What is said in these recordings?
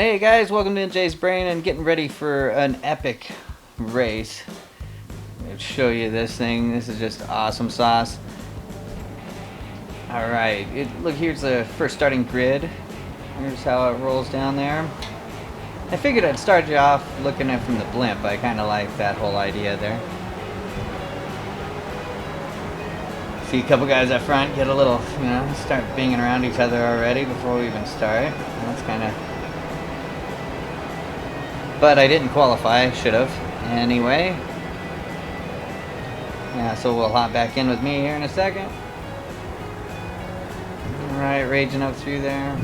And hey guys, welcome to Injayzbrain and getting ready for an epic race. I'll show you this thing. This is just awesome sauce. Alright, look, here's the first starting grid. Here's how it rolls down there. I figured I'd start you off looking at it from the blimp. I kind of like that whole idea there. See a couple guys up front get a little, start banging around each other already before we even start. That's kind of... But I didn't qualify, should have. Anyway. Yeah, so we'll hop back in with me here in a second. Alright, raging up through there.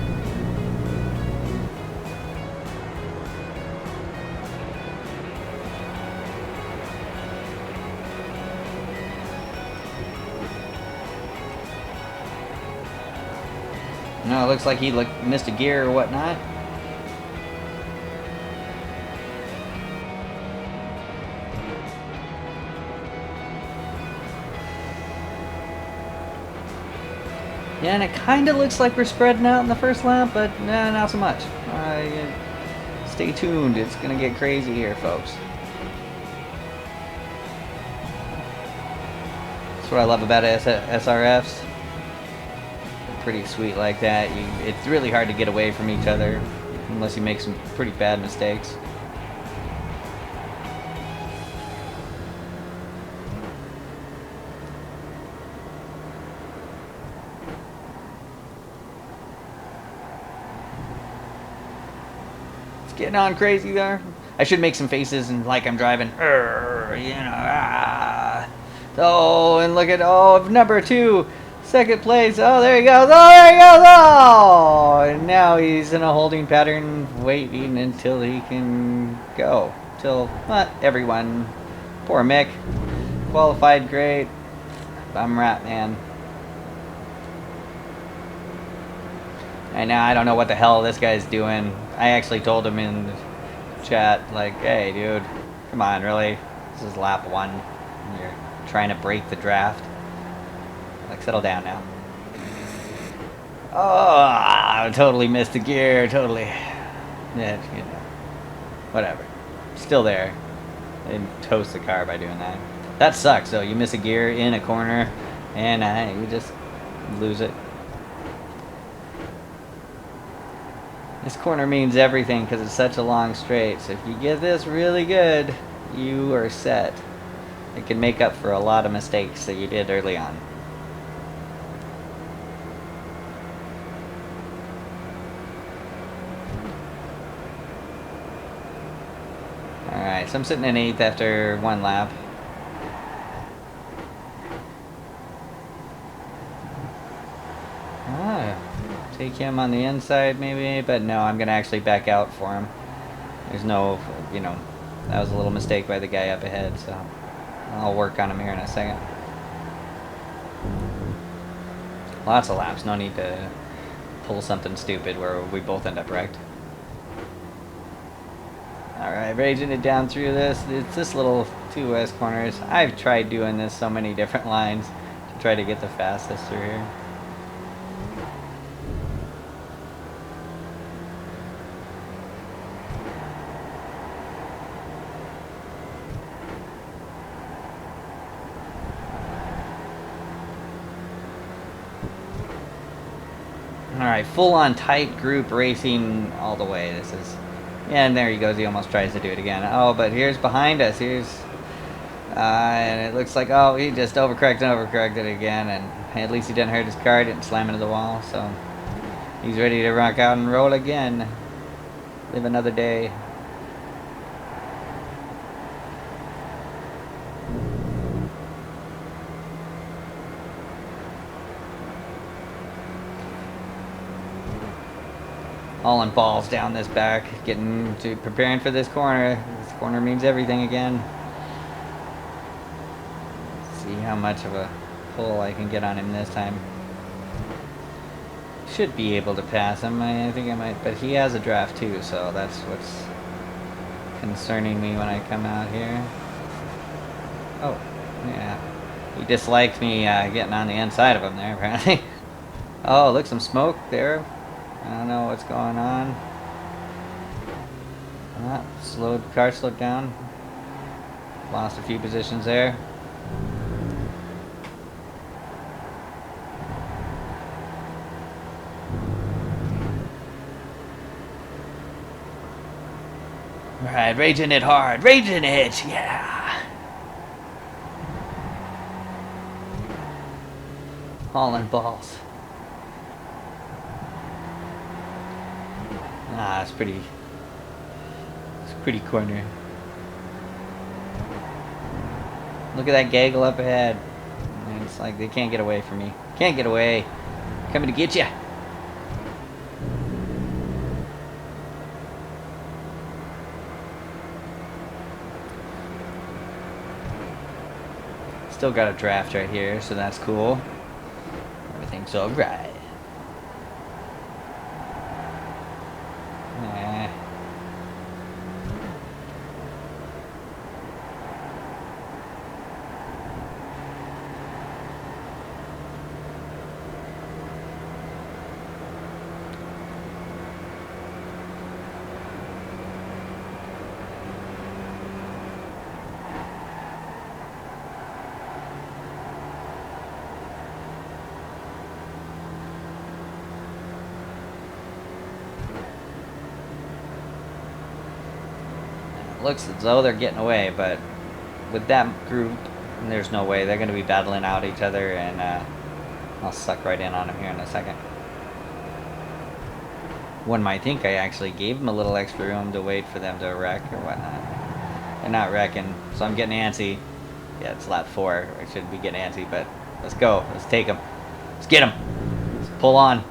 No, it looks like he missed a gear or whatnot. Yeah, and it kind of looks like we're spreading out in the first lap, but nah, not so much. Stay tuned, it's going to get crazy here, folks. That's what I love about SRFs. Pretty sweet like that. It's really hard to get away from each other unless you make some pretty bad mistakes. It's getting on crazy there. I should make some faces and like I'm driving. Oh, and look at number 2. Second place. Oh, there he goes. Oh, there he goes. Oh, and now he's in a holding pattern, waiting until he can go. Till everyone. Poor Mick. Qualified great. Bum rat, man. And now I don't know what the hell this guy's doing. I actually told him in the chat, like, hey, dude, come on, really? This is lap 1. You're trying to break the draft. Like, settle down now. Oh, I totally missed the gear, totally. Yeah, whatever. Still there. I didn't toast the car by doing that. That sucks, though. You miss a gear in a corner, and you just lose it. This corner means everything because it's such a long straight. So if you get this really good, you are set. It can make up for a lot of mistakes that you did early on. Alright, so I'm sitting in 8th after 1 lap. Take him on the inside maybe, but no, I'm going to actually back out for him. There's no, that was a little mistake by the guy up ahead, so I'll work on him here in a second. Lots of laps, no need to pull something stupid where we both end up wrecked. Alright, raging it down through this. It's this little 2 west corners. I've tried doing this so many different lines to try to get the fastest through here. Alright, full on tight group racing all the way. This is... Yeah, and there he goes. He almost tries to do it again. Oh, but here's behind us. Here's... and it looks like... Oh, he just overcorrected again. And at least he didn't hurt his car. Didn't slam into the wall. So he's ready to rock out and roll again. Live another day. Hauling balls down this back, preparing for this corner. This corner means everything again. See how much of a pull I can get on him this time. Should be able to pass him. I think I might, but he has a draft too, so that's what's concerning me when I come out here. Oh, yeah. He disliked me getting on the inside of him there, apparently. Oh, look, some smoke there. I don't know what's going on. Car slowed down. Lost a few positions there. Alright, raging it hard. Raging it, yeah. Hauling balls. It's pretty corner. Look at that gaggle up ahead. And it's like they can't get away from me. Can't get away. Coming to get you. Still got a draft right here, so that's cool. Everything's alright. Looks as though they're getting away, but with that group, there's no way. They're going to be battling out each other, and I'll suck right in on them here in a second. One might think I actually gave them a little extra room to wait for them to wreck or whatnot. They're not wrecking, so I'm getting antsy. Yeah, it's lap 4. I shouldn't be getting antsy, but let's go. Let's take them. Let's get them. Let's pull on.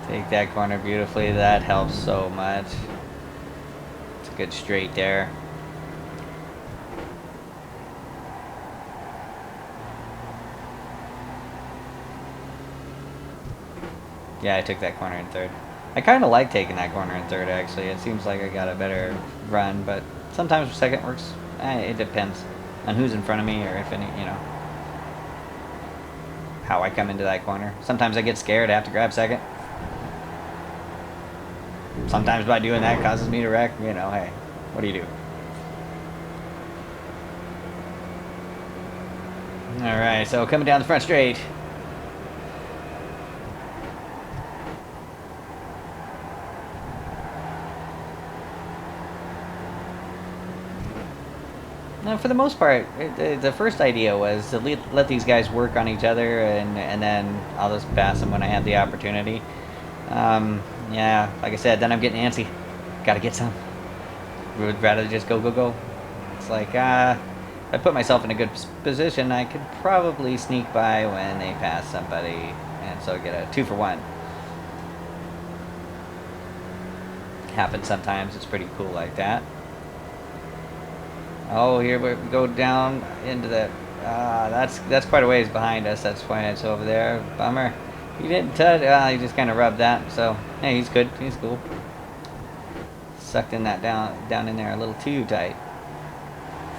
Take that corner beautifully. That helps so much. Good straight there. Yeah, I took that corner in 3rd. I kind of like taking that corner in 3rd, actually. It seems like I got a better run, but sometimes 2nd works. It depends on who's in front of me or if any, you know, how I come into that corner. Sometimes I get scared, I have to grab 2nd. Sometimes by doing that causes me to wreck, you know, hey, what do you do? Alright, so coming down the front straight. Now, for the most part, the first idea was to let these guys work on each other, and then I'll just pass them when I have the opportunity. Yeah, like I said, then I'm getting antsy. Gotta get some. Would rather just go. It's like, if I put myself in a good position, I could probably sneak by when they pass somebody, and so get a 2 for 1. Happens sometimes. It's pretty cool like that. Oh, here we go down into the. That's quite a ways behind us. That's why it's over there. Bummer. He didn't touch. He just kind of rubbed that. So hey, he's good. He's cool. Sucked in that down in there a little too tight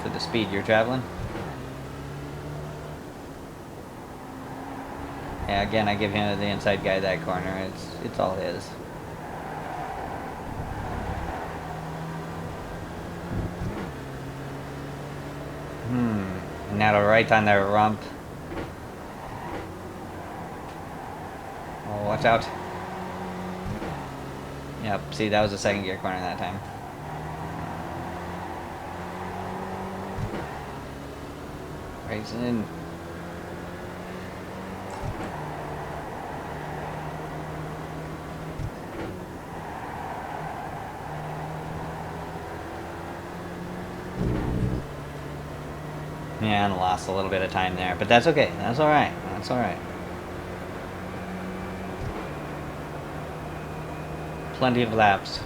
for the speed you're traveling. Yeah, again, I give him the inside guy that corner. It's all his. And now right on the rump. Oh, watch out. Yep, see, that was a 2nd gear corner that time. Racing. Yeah, and lost a little bit of time there, but that's okay. That's alright. That's alright. Plenty of laps.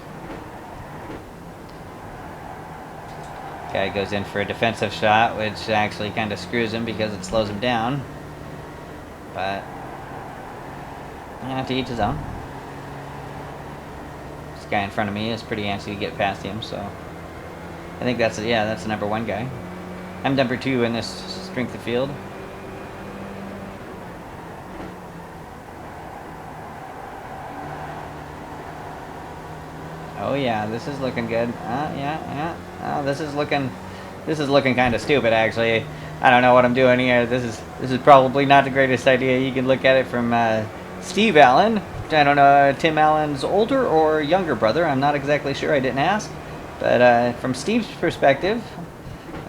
Guy goes in for a defensive shot, which actually kind of screws him because it slows him down. But to each his own. This guy in front of me is pretty antsy to get past him, so I think that's the number 1 guy. I'm number 2 in this strength of field. Oh yeah, this is looking good. Yeah. Oh, this is looking kind of stupid actually. I don't know what I'm doing here. This is probably not the greatest idea. You can look at it from Steve Allen. I don't know Tim Allen's older or younger brother. I'm not exactly sure. I didn't ask. But from Steve's perspective,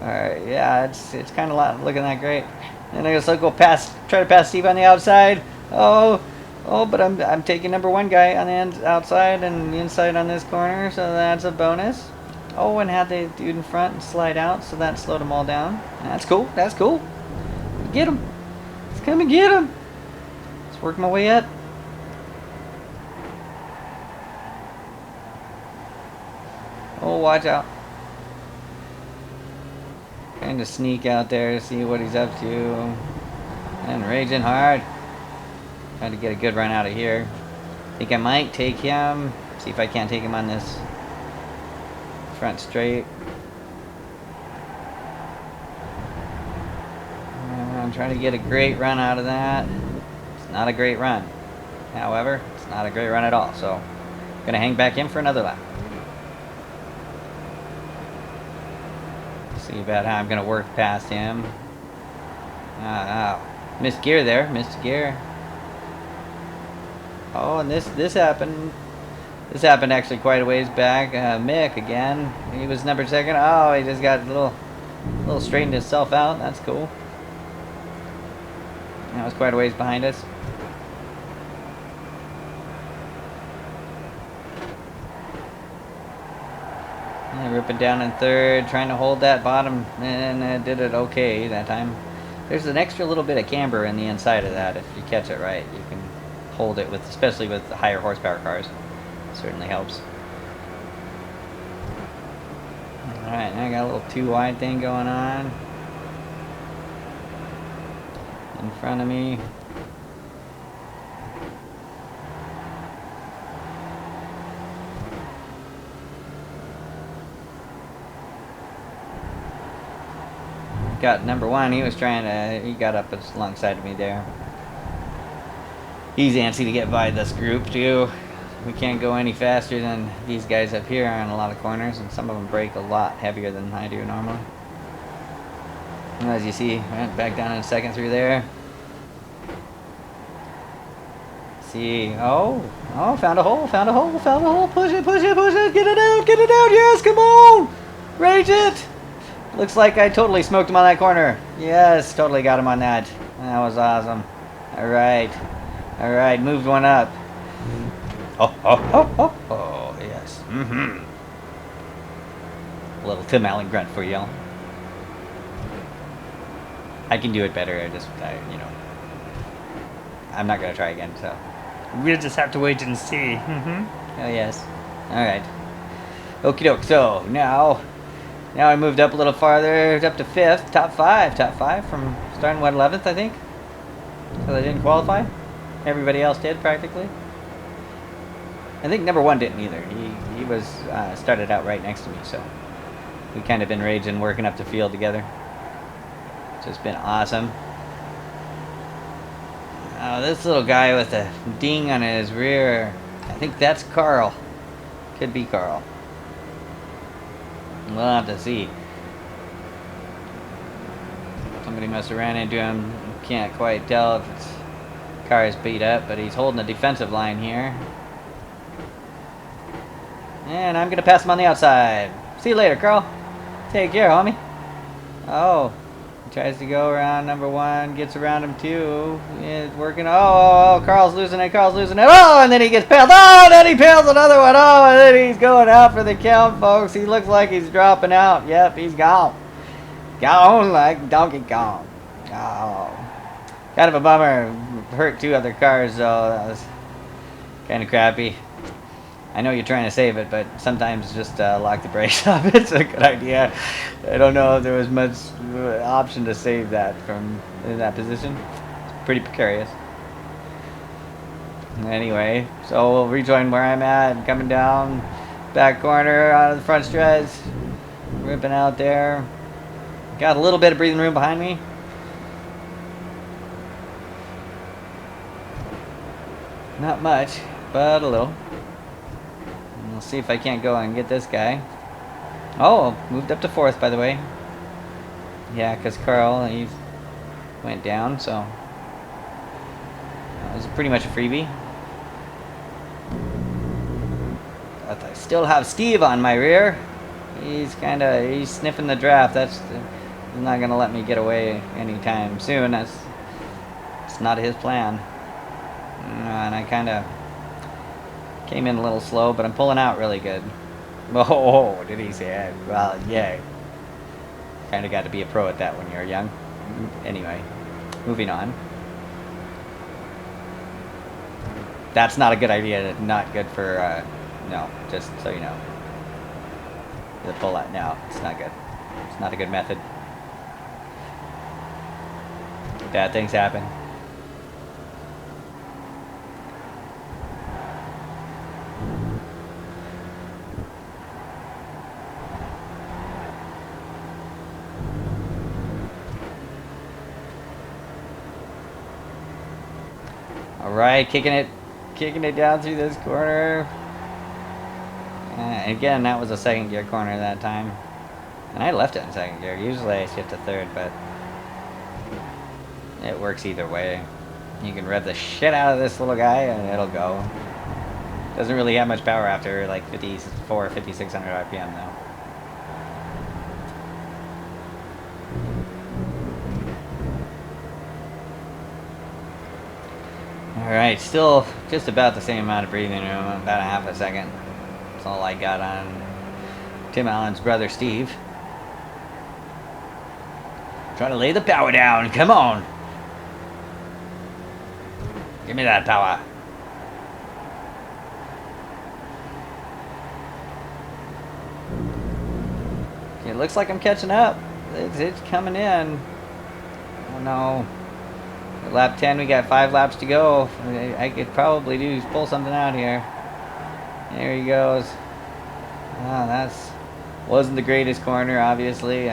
yeah, it's kind of looking that great. And I guess I'll go try to pass Steve on the outside. Oh, but I'm taking number one guy on the outside and the inside on this corner, so that's a bonus. Oh, and had the dude in front slide out, so that slowed them all down. That's cool. That's cool. Get him. Let's come and get him. Let's work my way up. Oh, watch out. Trying to sneak out there to see what he's up to. And raging hard. Trying to get a good run out of here. Think I might take him. See if I can't take him on this front straight. I'm trying to get a great run out of that. It's not a great run. However, it's not a great run at all. So, I'm going to hang back in for another lap. See about how I'm going to work past him. Missed gear there. Missed gear. Oh, and this happened. This happened actually quite a ways back. Mick again. He was number second. Oh, he just got a little straightened himself out. That's cool. That was quite a ways behind us. Yeah, ripping down in third, trying to hold that bottom, and did it okay that time. There's an extra little bit of camber in the inside of that. If you catch it right, you can hold it with, especially with the higher horsepower cars. It certainly helps. Alright, now I got a little too wide thing going on in front of me. Got number one. He was trying to. He got up alongside of me there. He's antsy to get by this group too. We can't go any faster than these guys up here on a lot of corners, and some of them brake a lot heavier than I do normally. And as you see, went back down in a second through there. See, oh, found a hole, push it, get it out, yes, come on, rage it. Looks like I totally smoked him on that corner. Yes, totally got him on that. That was awesome. Alright, moved one up. Oh, yes. A little Tim Allen grunt for y'all. I can do it better. You know, I'm not gonna try again. So we'll just have to wait and see. Oh yes. All right. Okie doke. So now I moved up a little farther, up to fifth, top five from starting 11th, I think. So they didn't qualify. Everybody else did practically. I think number one didn't either. He was started out right next to me, so we kind of been raging, working up the field together. It's just been awesome. Oh, this little guy with a ding on his rear. I think that's Carl. Could be Carl. We'll have to see. Somebody must have ran into him. Can't quite tell if it's car is beat up, but he's holding a defensive line here. And I'm gonna pass him on the outside. See you later, Carl. Take care, homie. Oh, he tries to go around number one, gets around him too. It's working. Oh, Carl's losing it. Oh, and then he gets paled. Oh, and then he pales another one. Oh, and then he's going out for the count, folks. He looks like he's dropping out. Yep, he's gone. Gone like Donkey Kong. Oh, kind of a bummer. Hurt two other cars, though. That was kind of crappy. I know you're trying to save it, but sometimes just lock the brakes off. It's a good idea. I don't know if there was much option to save that from in that position. It's pretty precarious. Anyway, so we'll rejoin where I'm at, coming down back corner out of the front stretch, ripping out there. Got a little bit of breathing room behind me. Not much, but a little. Let's see if I can't go and get this guy. Oh, moved up to 4th, by the way. Yeah, because Carl, he went down, so it was pretty much a freebie. But I still have Steve on my rear. He's sniffing the draft. He's not gonna let me get away anytime soon. It's not his plan. And I kind of came in a little slow, but I'm pulling out really good. Oh, did he say it? Well, yeah. Kind of got to be a pro at that when you're young. Anyway, moving on. That's not a good idea. Not good for, no, just so you know. The pull out, no, it's not good. It's not a good method. Bad things happen. Alright, kicking it down through this corner. Again, that was a 2nd gear corner that time. And I left it in 2nd gear. Usually I shift to 3rd, but it works either way. You can rev the shit out of this little guy and it'll go. Doesn't really have much power after like 54 or 5600 RPM though. Alright, still just about the same amount of breathing room, about a half a second. That's all I got on Tim Allen's brother Steve. Trying to lay the power down, come on! Give me that power. It looks like I'm catching up. It's coming in. Oh no. Lap 10, we got 5 laps to go. I could probably pull something out here. There he goes. Oh, that's wasn't the greatest corner, obviously.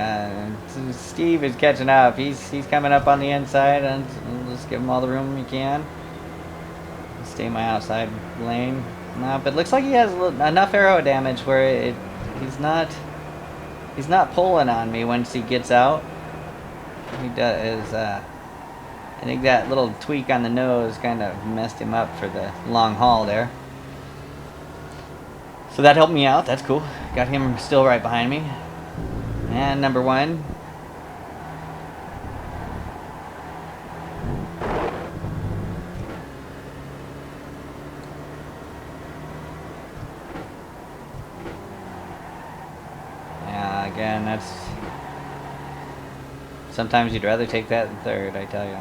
Steve is catching up. He's coming up on the inside, and we'll just give him all the room he can. Stay in my outside lane. No, but it looks like he has enough aero damage where he's not pulling on me once he gets out. He does. I think that little tweak on the nose kind of messed him up for the long haul there. So that helped me out. That's cool. Got him still right behind me. And number 1. Yeah, again, that's... Sometimes you'd rather take that than 3rd, I tell you.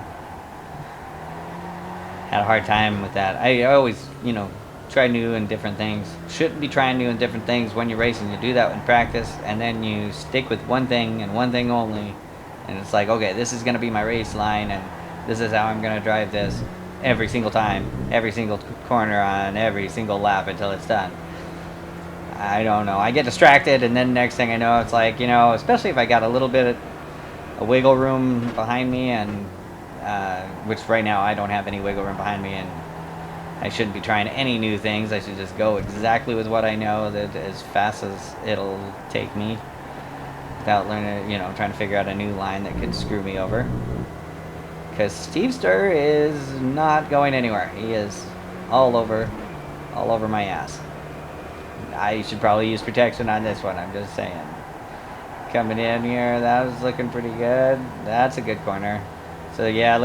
Had a hard time with that. I always, try new and different things. Shouldn't be trying new and different things when you're racing. You do that in practice, and then you stick with one thing and one thing only. And it's like, okay, this is going to be my race line, and this is how I'm going to drive this every single time, every single corner on every single lap until it's done. I don't know. I get distracted, and then next thing I know, it's like, especially if I got a little bit of wiggle room behind me, and which right now I don't have any wiggle room behind me, and I shouldn't be trying any new things. I should just go exactly with what I know, that as fast as it'll take me, without learning, trying to figure out a new line that could screw me over. Because Stevester is not going anywhere. He is all over my ass. I should probably use protection on this one, I'm just saying. Coming in here, that was looking pretty good. That's a good corner. So yeah,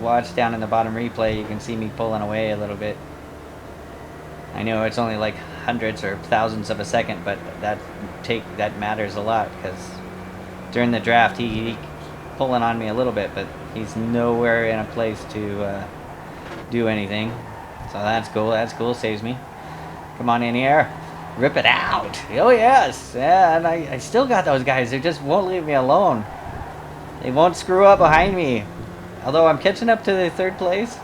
watch down in the bottom replay, you can see me pulling away a little bit. I know it's only like hundredths or thousandths of a second, but that matters a lot, because during the draft he pulling on me a little bit, but he's nowhere in a place to do anything. So that's cool, saves me. Come on in here. Rip it out. Oh yes. Yeah, and I still got those guys. They just won't leave me alone. They won't screw up behind me. Although I'm catching up to the 3rd place.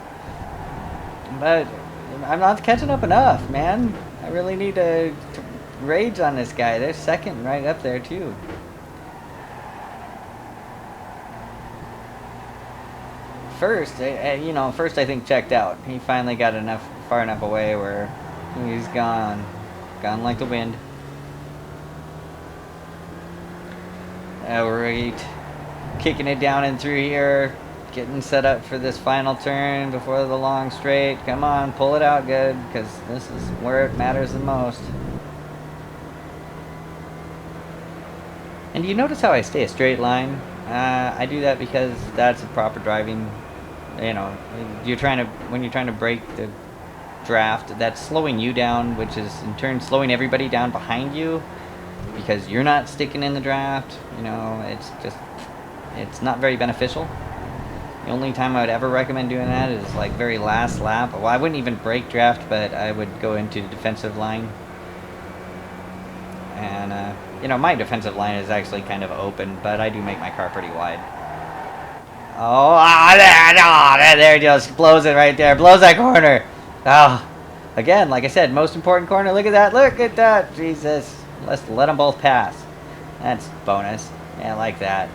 But I'm not catching up enough, man. I really need to rage on this guy. They're 2nd right up there too. First I think checked out. He finally got far enough away where he's gone. Gone like the wind. Alright. Kicking it down and through here. Getting set up for this final turn before the long straight. Come on, pull it out good, because this is where it matters the most. And you notice how I stay a straight line? I do that because that's a proper driving. You know, when you're trying to break the draft, that's slowing you down, which is in turn slowing everybody down behind you, because you're not sticking in the draft. You know, it's not very beneficial. The only time I would ever recommend doing that is like very last lap. Well, I wouldn't even break draft, but I would go into the defensive line. And, you know, my defensive line is actually kind of open, but I do make my car pretty wide. There it just blows it right there. Blows that corner. Oh, again, like I said, most important corner. Look at that. Look at that. Jesus. Let's let them both pass. That's bonus. Yeah, I like that.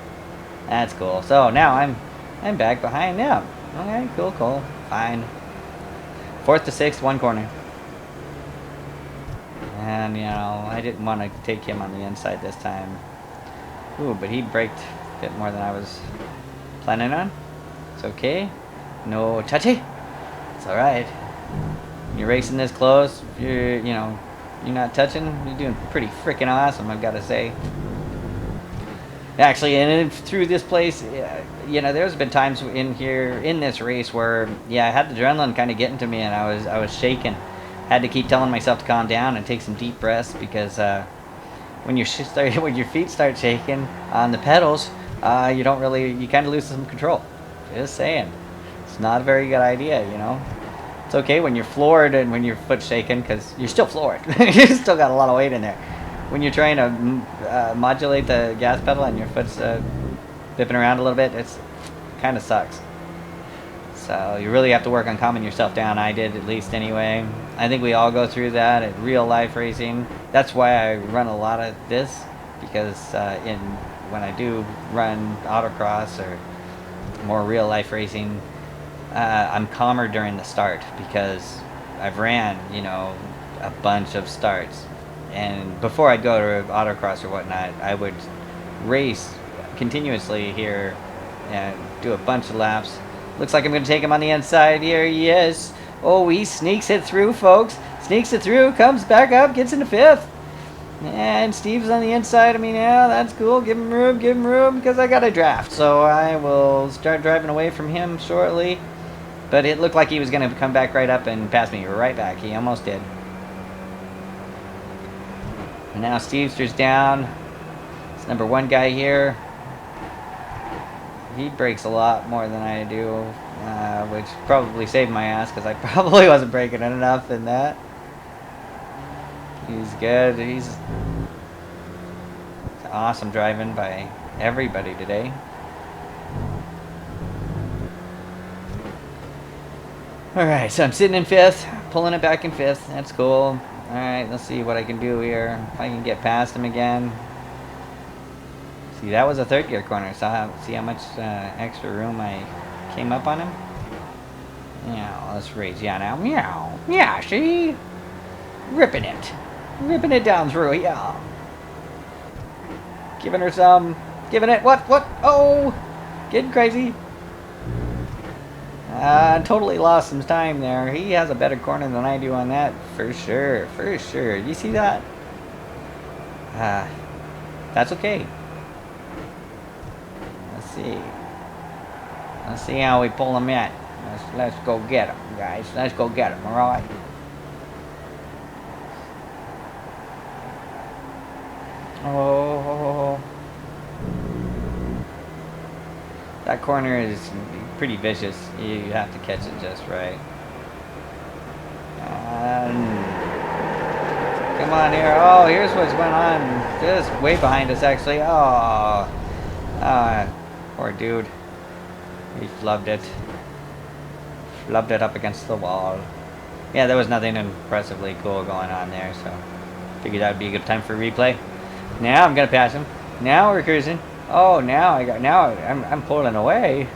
That's cool. So now I'm back behind them. Okay, cool. Fine. 4th to 6th, 1 corner. And, you know, I didn't want to take him on the inside this time. Ooh, but he braked a bit more than I was planning on. It's okay. No touchy. It's alright. You're racing this close. You're not touching. You're doing pretty freaking awesome, I've got to say. Actually, and through this place, you know, there's been times in this race where, yeah, I had the adrenaline kind of getting to me, and I was shaking. Had to keep telling myself to calm down and take some deep breaths, because when your feet start shaking on the pedals, you kind of lose some control. Just saying, it's not a very good idea, you know. It's okay when you're floored and when your foot's shaking, because you're still floored. You still got a lot of weight in there. When you're trying to modulate the gas pedal and your foot's bipping around a little bit, it's kind of sucks. So you really have to work on calming yourself down. I did, at least anyway. I think we all go through that at real life racing. That's why I run a lot of this, because when I do run autocross or more real life racing, I'm calmer during the start, because I've ran, you know, a bunch of starts. And before I'd go to autocross or whatnot, I would race continuously here and do a bunch of laps. Looks like I'm going to take him on the inside. Here he is. Oh, he sneaks it through, folks. Sneaks it through, comes back up, gets into 5th. And Steve's on the inside. I mean, yeah, that's cool. Give him room, because I got a draft. So I will start driving away from him shortly. But it looked like he was going to come back right up and pass me right back. He almost did. And now Stevester's down. It's number 1 guy here. He breaks a lot more than I do, which probably saved my ass, because I probably wasn't breaking enough in that. He's good. He's awesome driving by everybody today. Alright, so I'm sitting in 5th, pulling it back in 5th. That's cool. Alright, let's see what I can do here. If I can get past him again. See, that was a 3rd gear corner, so see how much extra room I came up on him? Yeah, let's raise. Yeah, now. Meow. Yeah, see? Ripping it down through, yeah. Giving her some. Giving it. What? Oh! Getting crazy. Totally lost some time there. He has a better corner than I do on that, for sure. You see that? That's okay. Let's see how we pull him in. Let's go get him, guys. Let's go get him, alright? Oh. That corner is pretty vicious. You have to catch it just right. Come on here. Oh, here's what's going on. Just way behind us, actually. Oh. Poor dude. He flubbed it. Flubbed it up against the wall. Yeah, there was nothing impressively cool going on there, so figured that would be a good time for a replay. Now I'm gonna pass him. Now we're cruising. Oh, now I'm pulling away.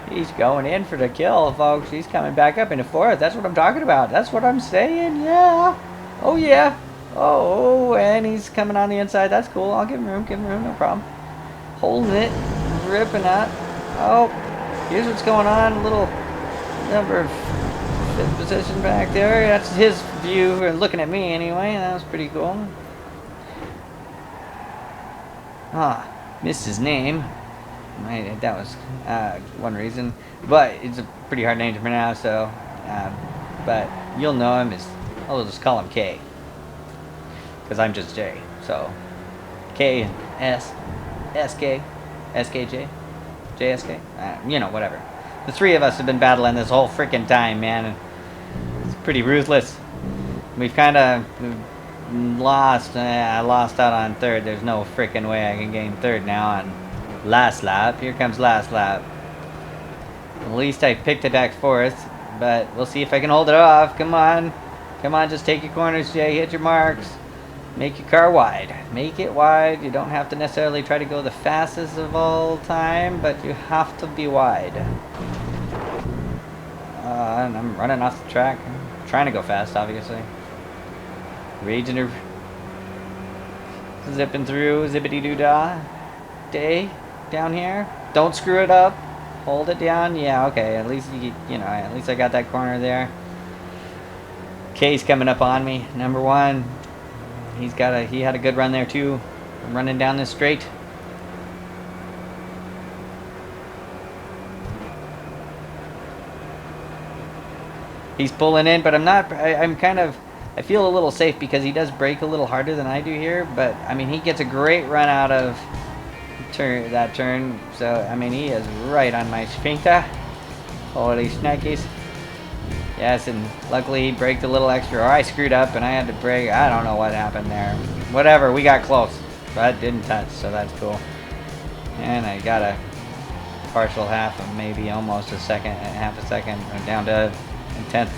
He's going in for the kill, folks. He's coming back up into 4th. That's what I'm talking about. That's what I'm saying. Yeah. Oh yeah. Oh, and he's coming on the inside. That's cool. I'll give him room, no problem. Holding it, ripping out. Oh, here's what's going on. A little number 5th position back there. That's his view, looking at me anyway. That was pretty cool. Ah, missed his name. That was one reason. But it's a pretty hard name to pronounce, so. But you'll know him as, I'll just call him K. Because I'm just J. So, K and S, SK, SKJ, JSK. You know, whatever. The three of us have been battling this whole freaking time, man. It's pretty ruthless. We've kind of lost. I lost out on 3rd. There's no freaking way I can gain 3rd now on last lap. Here comes last lap. At least I picked it back 4th, but we'll see if I can hold it off. Come on. Come on, just take your corners, Jay. Hit your marks. Make your car wide. Make it wide. You don't have to necessarily try to go the fastest of all time, but you have to be wide. And I'm running off the track. I'm trying to go fast, obviously. Raging or zipping through, zippity-doo-dah. Day down here. Don't screw it up. Hold it down. Yeah, okay. At least you know. At least I got that corner there. K's coming up on me. Number 1. He had a good run there too. I'm running down this straight. He's pulling in, but I'm not. I'm kind of. I feel a little safe because he does brake a little harder than I do here. But I mean, he gets a great run out of that turn. So I mean, he is right on my sphincter. Holy shnikes. Yes, and luckily he braked a little extra, or I screwed up and I had to brake. I don't know what happened there. Whatever, we got close, but didn't touch, so that's cool. And I got a partial half of maybe almost a second, half a second, down to a 10th.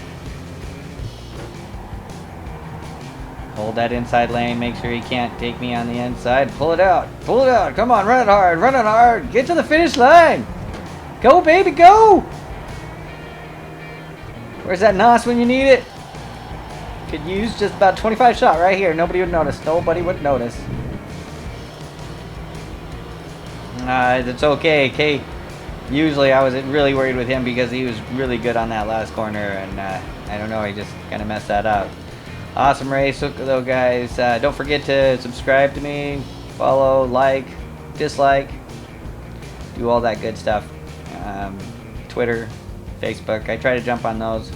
Hold that inside lane, make sure he can't take me on the inside. Pull it out, come on, run it hard, get to the finish line. Go, baby, go! Where's that NOS when you need it? Could use just about 25 shot right here. Nobody would notice. Nobody would notice. It's okay. K. Usually I was really worried with him because he was really good on that last corner, and I don't know. He just kind of messed that up. Awesome race, though, guys. Don't forget to subscribe to me, follow, like, dislike, do all that good stuff. Twitter, Facebook, I try to jump on those,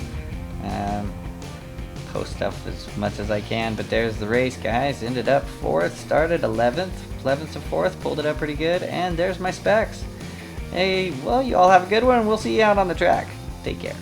post stuff as much as I can. But there's the race, guys. Ended up 4th, started 11th to 4th, pulled it up pretty good, and there's my specs. Hey, well, you all have a good one. We'll see you out on the track. Take care.